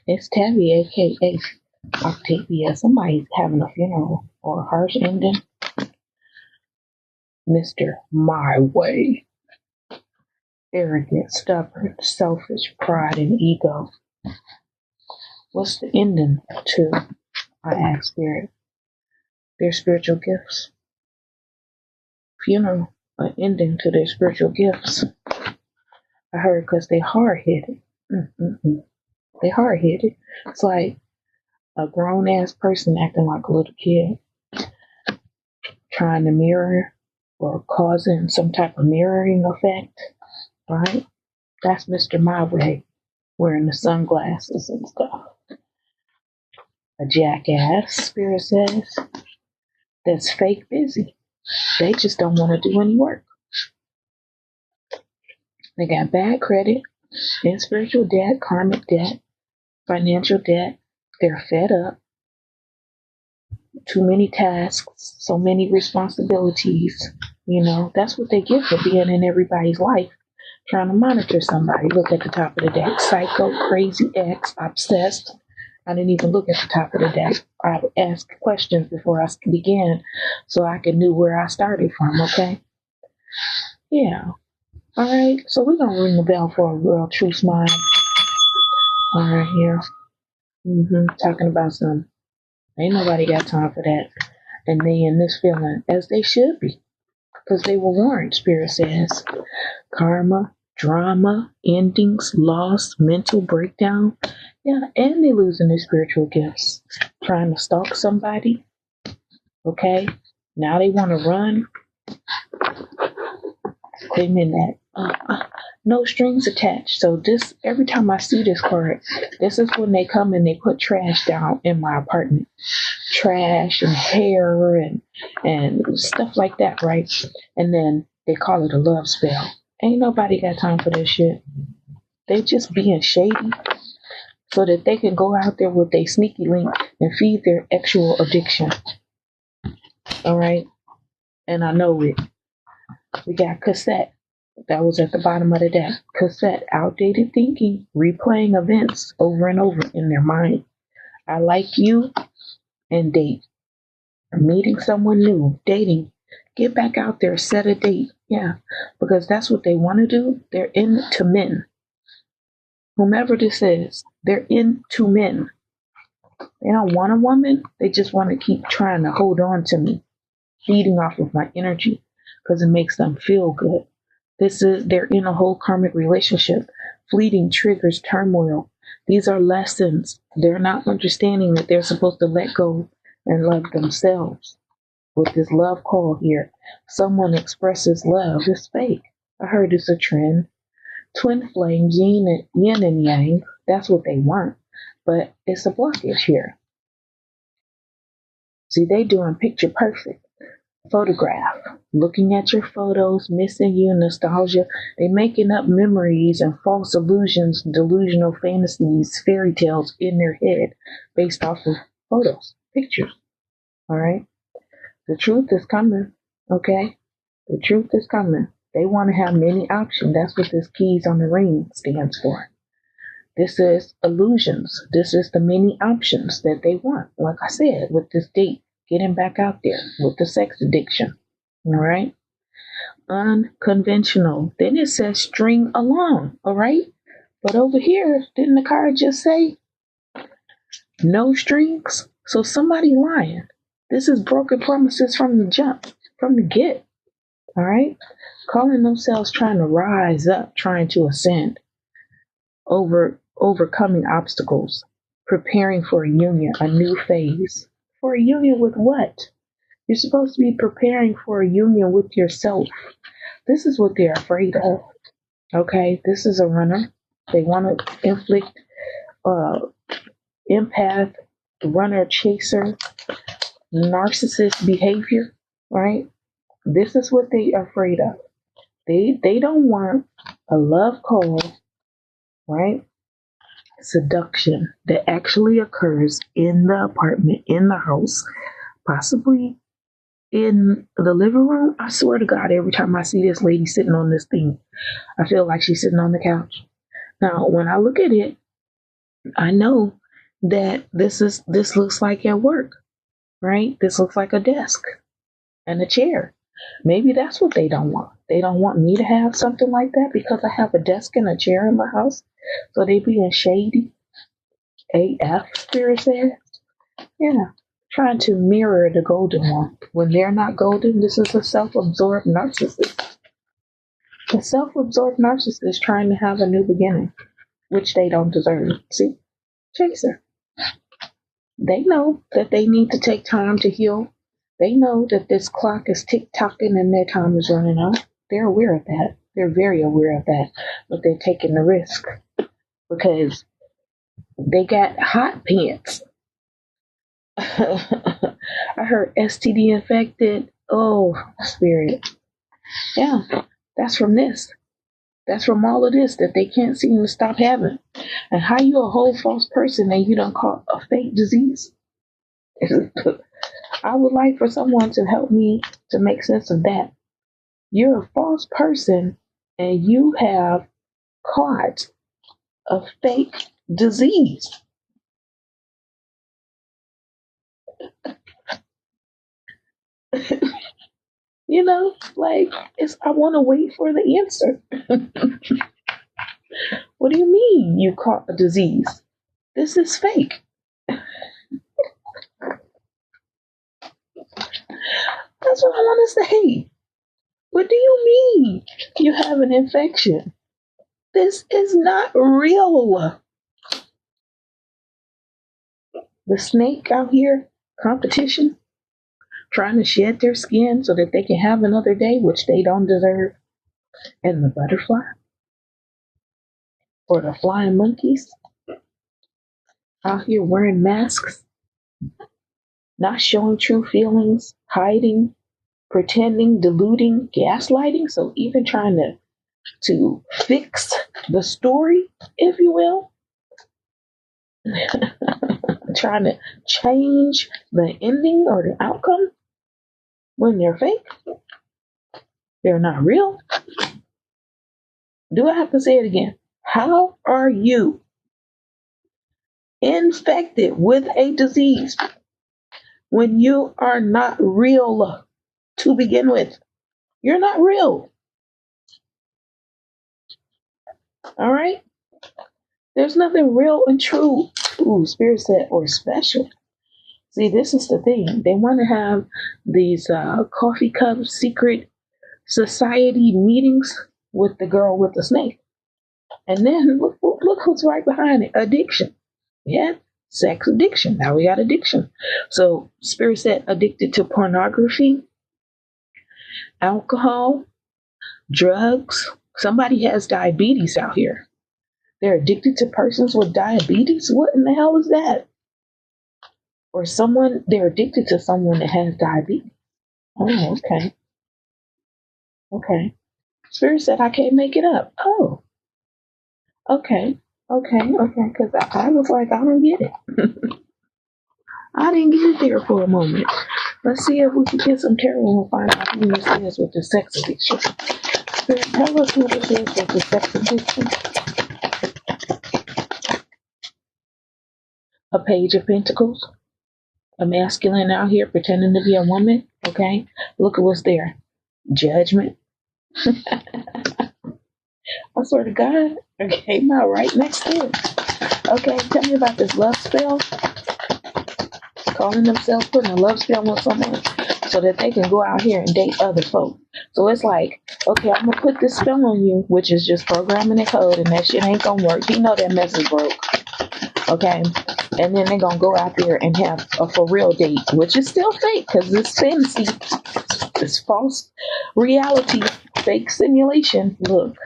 It's Tabby, aka Octavia. Somebody's having a funeral or a harsh ending. Mr. My Way. Arrogant, stubborn, selfish, pride, and ego. What's the ending to? I ask Spirit. Their spiritual gifts. Funeral, an ending to their spiritual gifts. I heard because they hard-headed. They hard-headed. It's like a grown-ass person acting like a little kid, trying to mirror or causing some type of mirroring effect, right? That's Mr. My Way, wearing the sunglasses and stuff. A jackass, Spirit says, that's fake busy. They just don't want to do any work. They got bad credit, and spiritual debt, karmic debt, financial debt. They're fed up. Too many tasks, so many responsibilities. That's what they get for being in everybody's life, trying to monitor somebody. Look at the top of the deck. Psycho, crazy, ex, obsessed. I didn't even look at the top of the deck. I asked questions before I began so I could know where I started from, okay? Yeah. All right. So we're going to ring the bell for a real true smile. All right, here. Talking about some. Ain't nobody got time for that. And they in this feeling, as they should be. Because they were warned, Spirit says. Karma, drama, endings, loss, mental breakdown. Yeah, and they losing their spiritual gifts. Trying to stalk somebody. Okay? Now they want to run. They mean that. No strings attached. So every time I see this card, this is when they come and they put trash down in my apartment. Trash and hair and stuff like that, right? And then they call it a love spell. Ain't nobody got time for this shit. They just being shady so that they can go out there with their sneaky link and feed their actual addiction. All right? And I know it. We got cassette. That was at the bottom of the deck. Cassette, outdated thinking, replaying events over and over in their mind. I like you and date. Meeting someone new, dating. Get back out there, set a date. Yeah, because that's what they want to do. They're into men. Whomever this is, they're into men. They don't want a woman. They just want to keep trying to hold on to me, feeding off of my energy because it makes them feel good. They're in a whole karmic relationship. Fleeting triggers turmoil. These are lessons. They're not understanding that they're supposed to let go and love themselves. With this love call here, someone expresses love. It's fake. I heard it's a trend. Twin flames, yin and yang. That's what they want. But it's a blockage here. See, they doing picture perfect. Photograph. Looking at your photos, missing you, nostalgia. They making up memories and false illusions, delusional fantasies, fairy tales in their head based off of photos, pictures. All right? The truth is coming, okay? The truth is coming. They want to have many options. That's what this keys on the ring stands for. This is illusions. This is the many options that they want. Like I said, with this date, getting back out there with the sex addiction. All right? Unconventional. Then it says string along. All right? But over here, didn't the card just say no strings? So somebody lying. This is broken promises from the jump, from the get. All right? Calling themselves trying to rise up, trying to ascend, overcoming obstacles, preparing for a union, a new phase. For a union with what? You're supposed to be preparing for a union with yourself. This is what they're afraid of. Okay? This is a runner. They want to inflict empath, runner, chaser, narcissist behavior, right? This is what they are afraid of. They don't want a love call, right? Seduction that actually occurs in the apartment, in the house, possibly in the living room. I swear to God, every time I see this lady sitting on this thing, I feel like she's sitting on the couch. Now, when I look at it, I know that this looks like at work, right? This looks like a desk and a chair. Maybe that's what they don't want. They don't want me to have something like that because I have a desk and a chair in my house. So they being shady. AF, Spirit said. Yeah. Trying to mirror the golden one. When they're not golden, this is a self-absorbed narcissist. A self-absorbed narcissist trying to have a new beginning, which they don't deserve. See? Chaser. They know that they need to take time to heal. They know that this clock is tick-tocking and their time is running out. They're aware of that. They're very aware of that. But they're taking the risk because they got hot pants. I heard STD infected. Oh, Spirit. Yeah, that's from this. That's from all of this that they can't seem to stop having. And how you a whole false person and you don't call a fake disease? I would like for someone to help me to make sense of that. You're a false person and you have caught a fake disease. You know, like I want to wait for the answer. What do you mean you caught a disease? This is fake. That's what I want to say. What do you mean you have an infection? This is not real. The snake out here, competition, trying to shed their skin so that they can have another day, which they don't deserve. And the butterfly, or the flying monkeys, out here wearing masks, not showing true feelings, hiding, pretending, deluding, gaslighting. So even trying to fix the story, if you will, trying to change the ending or the outcome when they're fake, they're not real. Do I have to say it again? How are you infected with a disease when you are not real to begin with? You're not real. All right? There's nothing real and true. Ooh, Spirit said, or special. See, this is the thing. They want to have these coffee cup secret society meetings with the girl with the snake. And then look who's right behind it. Addiction. Yeah, sex addiction. Now we got addiction. So Spirit said addicted to pornography, alcohol, drugs. Somebody has diabetes out here. They're addicted to persons with diabetes. What in the hell is that? Or they're addicted to someone that has diabetes. Oh, okay. Okay. Spirit said I can't make it up. Oh, okay. Okay. Because I was like, I don't get it. I didn't get it there for a moment. Let's see if we can get some tarot and find out who this is with the sex addiction. Spirit, tell us who this is with the sex addiction. A Page of Pentacles. A masculine out here pretending to be a woman. Okay. Look at what's there. Judgment. I swear to God. Okay, now right next to it. Okay, tell me about this love spell. Calling themselves putting a love spell on someone so that they can go out here and date other folk. So it's like, okay, I'm gonna put this spell on you, which is just programming the code, and that shit ain't gonna work. You know that mess is broke. Okay, and then they're gonna go out there and have a for real date, which is still fake because it's fantasy, it's false reality, fake simulation. Look,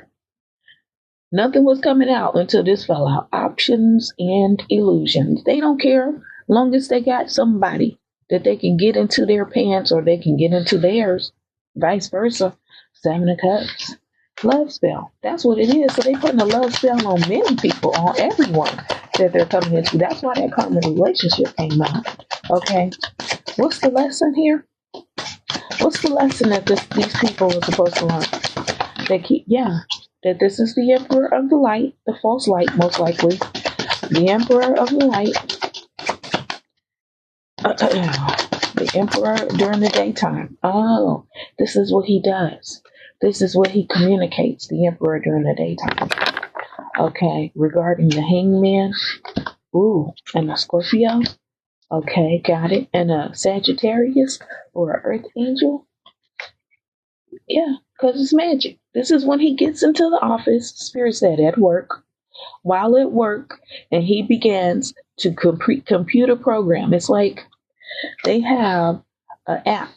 nothing was coming out until this fell out. Options and illusions. They don't care. Long as they got somebody that they can get into their pants or they can get into theirs, vice versa. Seven of Cups. Love spell. That's what it is. So they putting a love spell on many people, on everyone that they're coming into. That's why that karmic relationship came out. Okay. What's the lesson here? What's the lesson that these people are supposed to learn? That this is the emperor of the light, the false light, most likely. The Emperor of the Light, the Emperor during the daytime. Oh, this is what he does. This is what he communicates, the Emperor during the daytime. Okay, regarding the Hangman, ooh, and the Scorpio. Okay, got it. And a Sagittarius or an Earth Angel. Yeah, because it's magic. This is when he gets into the office, Spirit said, at work, while at work, and he begins to computer program. It's like they have an app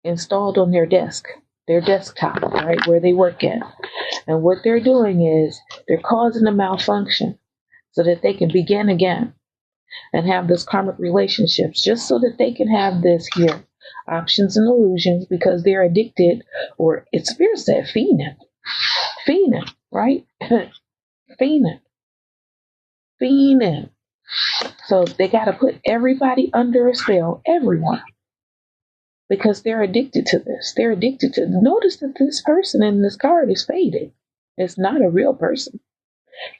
installed on their desktop, right, where they work at. And what they're doing is they're causing a malfunction so that they can begin again and have this karmic relationships, just so that they can have this here options and illusions, because they're addicted, or it's Spirit said fiending, right? fiending. So they got to put everybody under a spell, everyone, because they're addicted to this. They're addicted to. Notice that this person in this card is faded. It's not a real person.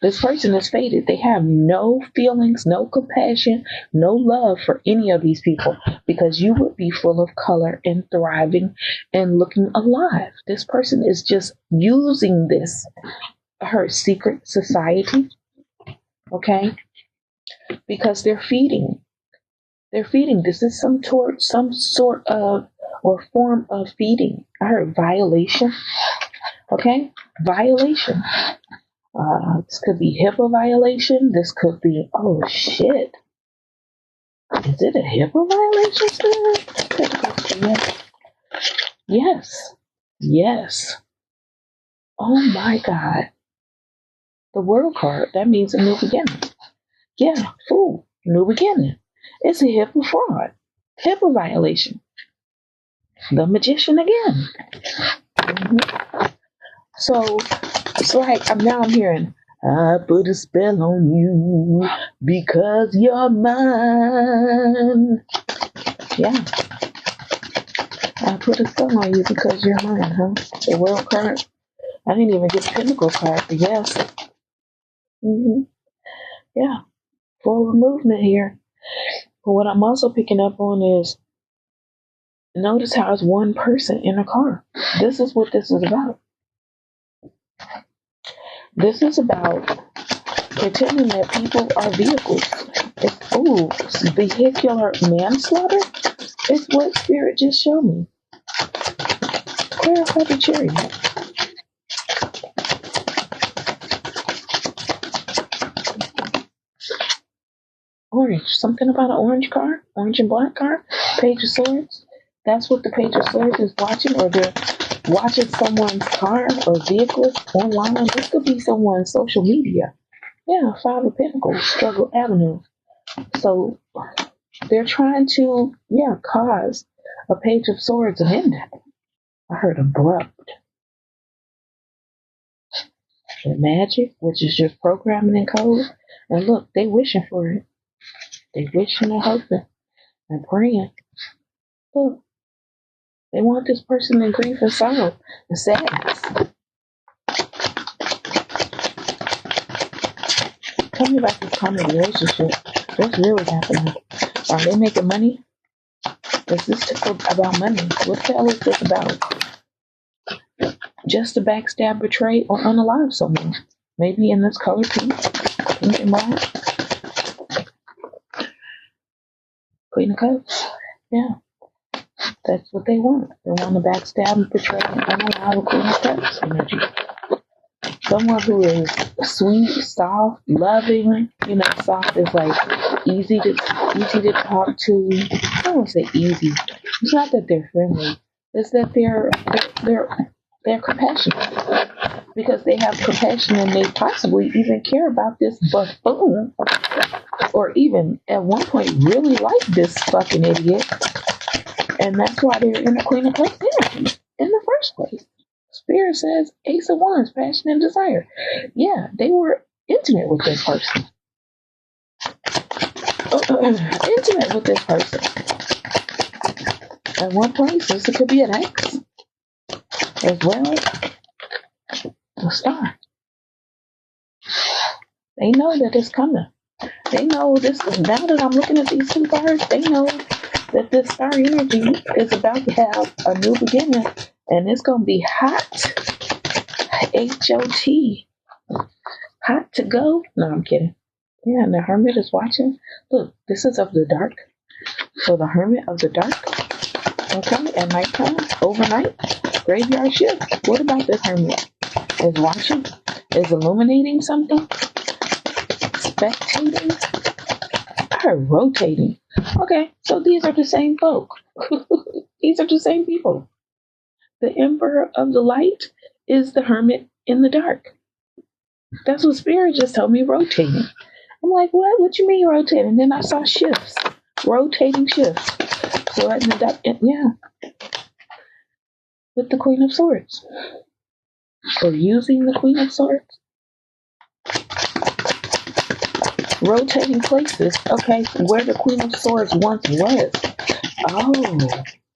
This person is faded. They have no feelings, no compassion, no love for any of these people, because you would be full of color and thriving and looking alive. This person is just using this, her secret society, okay? Because they're feeding. They're feeding. This is some sort of or form of feeding. I heard violation, okay? Violation. This could be HIPAA violation. This could be, oh shit. Is it a HIPAA violation, Spirit? Yes. Yes. Oh my God. The World card, that means a new beginning. Yeah, fool. New beginning. It's a HIPAA fraud. HIPAA violation. The Magician again. Mm-hmm. So it's like I'm hearing, I put a spell on you because you're mine. Yeah. I put a spell on you because you're mine, huh? The World card. I didn't even get the Pinnacle card, but yes. Mm-hmm. Yeah. Forward movement here. But what I'm also picking up on is, notice how it's one person in a car. This is what this is about. This is about pretending that people are vehicles. Vehicular manslaughter is what Spirit just showed me. Clarify the chariot. Orange. Something about an orange car? Orange and black car? Page of Swords? That's what the Page of Swords is watching, or they're watching someone's car or vehicle online. This could be someone's social media. Yeah, Five of Pentacles, Struggle Avenue. So they're trying to, cause a Page of Swords and end it. I heard abrupt. The magic, which is just programming and code. And look, they wishing for it. They wishing and hoping and praying. Look, they want this person in grief and sorrow and sadness. Tell me about this common relationship. What's really happening? Are they making money? Is this about money? What the hell is this about? Just to backstab, betray, or unalive someone. Maybe in this color pink and black. Queen of Cups. Yeah. That's what they want. They want to backstab, betray, and unalive a Queen of Cups energy. Someone who is sweet, soft, loving. Soft is like easy to talk to. I don't want to say easy. It's not that they're friendly. It's that they're compassionate, because they have compassion and they possibly even care about this buffoon, or even at one point really like this fucking idiot, and that's why they're in the Queen of Cups energy in the first place. Spirit says Ace of Wands, passion and desire. Yeah, they were intimate with this person. Intimate with this person. At one point, since it could be an ex as well. A star. They know that it's coming. They know this. Now that I'm looking at these two cards, they know that this star energy is about to have a new beginning, and it's gonna be hot. H-O-T. Hot to go. No, I'm kidding. Yeah, and the Hermit is watching. Look, this is of the dark. So the Hermit of the dark. Okay, at nighttime, overnight, graveyard shift. What about this Hermit? Is watching? Is illuminating something? Spectating? I heard rotating. Okay, so these are the same folk. These are the same people. The Emperor of the Light is the Hermit in the dark. That's what Spirit just told me, rotating. I'm like, what? What you mean rotating? And then I saw shifts. Rotating shifts. So I ended up, yeah, with the Queen of Swords. Or using the Queen of Swords. Rotating places. Okay, where the Queen of Swords once was.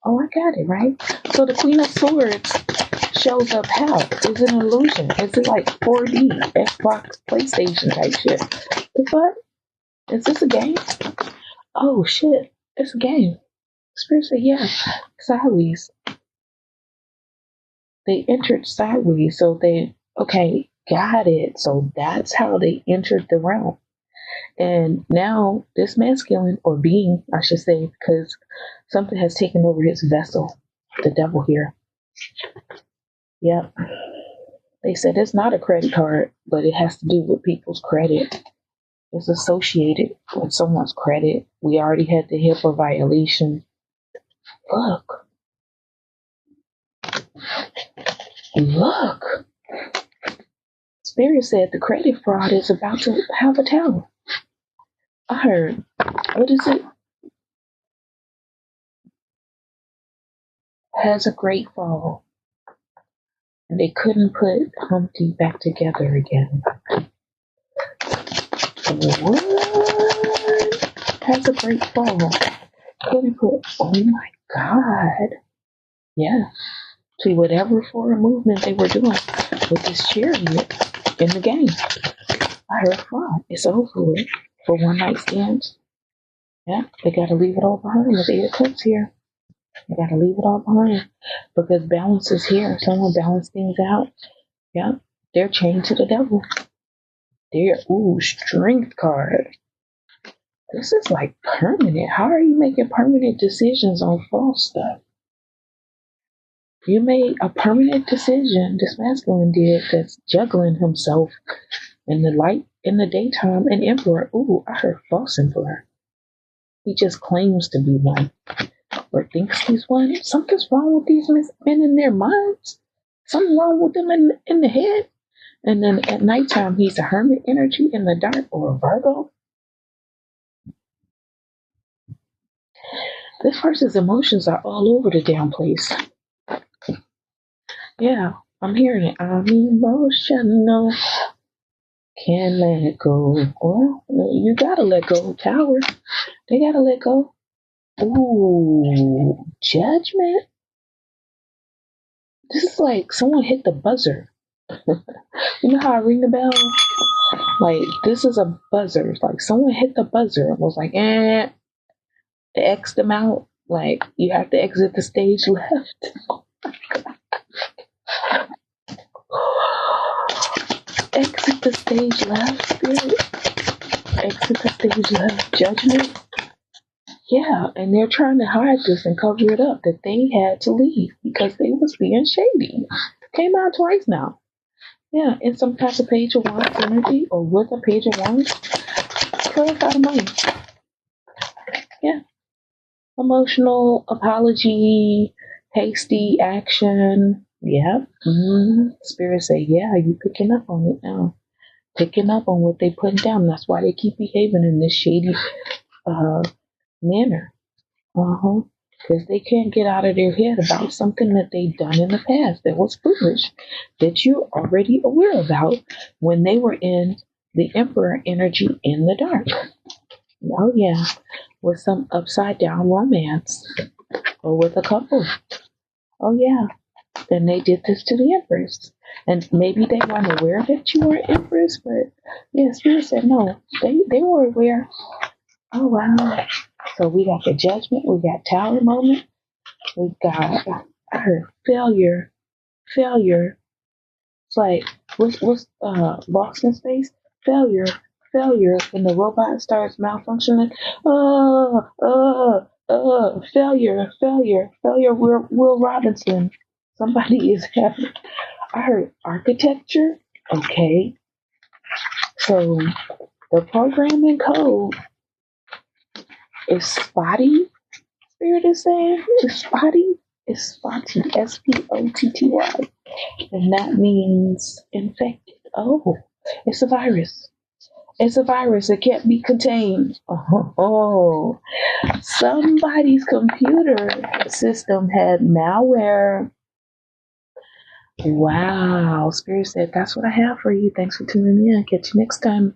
Oh, I got it, right? So the Queen of Swords shows up how? Is it an illusion? Is it like 4D, Xbox, PlayStation type shit? The fuck? Is this a game? Oh shit, it's a game. Spirit said, yeah, sideways. They entered sideways, so okay, got it. So that's how they entered the realm. And now this masculine, or being, I should say, because something has taken over his vessel, the devil here. Yep. They said it's not a credit card, but it has to do with people's credit. It's associated with someone's credit. We already had the HIPAA violation. Look. Spirit said the credit fraud is about to have a tower. I heard, what is it? Has a great fall. And they couldn't put Humpty back together again. What? Has a great fall. Couldn't put, oh my God. Yeah. To whatever foreign movement they were doing with this chariot in the game. I heard fraud. It's over with for one night stands. Yeah, they got to leave it all behind with 8 of Cups here. They got to leave it all behind because balance is here. Someone balance things out. Yeah, they're chained to the devil. They're, strength card. This is like permanent. How are you making permanent decisions on false stuff? You made a permanent decision, this masculine did, that's juggling himself in the light, in the daytime, an emperor. I heard false emperor. He just claims to be one, or thinks he's one. Something's wrong with these men in their minds. Something wrong with them in the head. And then at nighttime, he's a hermit energy in the dark, or a Virgo. This person's emotions are all over the damn place. Yeah, I'm hearing it. I'm emotional. Can't let go. Well, you gotta let go. Tower. They gotta let go. Judgment. This is like someone hit the buzzer. You know how I ring the bell? Like, this is a buzzer. It's like someone hit the buzzer and was like, they X'd them out. Like, you have to exit the stage left. Exit the stage left, Spirit. Exit the stage left. Judgment. Yeah, and they're trying to hide this and cover it up that they had to leave because they was being shady. Came out twice now. Yeah, in some type of Page of Wands energy or with a Page of Wands. Clarify the money. Yeah. Emotional, apology, hasty action. Yeah. Spirit say, yeah, you picking up on it now. Picking up on what they putting down. That's why they keep behaving in this shady manner. Because they can't get out of their head about something that they've done in the past that was foolish, that you're already aware about when they were in the Emperor energy in the dark. Oh yeah, with some upside down romance or with a couple. Oh yeah, then they did this to the Empress. And maybe they weren't aware that you were Empress, but yeah, Spirit said no. They were aware. Oh wow. So we got the judgment, we got tower moment, we got I heard failure. Failure. It's like what's lost in space? Failure. Failure. When the robot starts malfunctioning. Failure. Failure. Failure. Will Robinson. Somebody is having I heard architecture. Okay. So the programming code is spotty. Spirit is saying it's spotty. It's spotty. Spotty. And that means infected. Oh, it's a virus. It's a virus. It can't be contained. Oh. Somebody's computer system had malware. Wow. Spirit said, that's what I have for you. Thanks for tuning in. Catch you next time.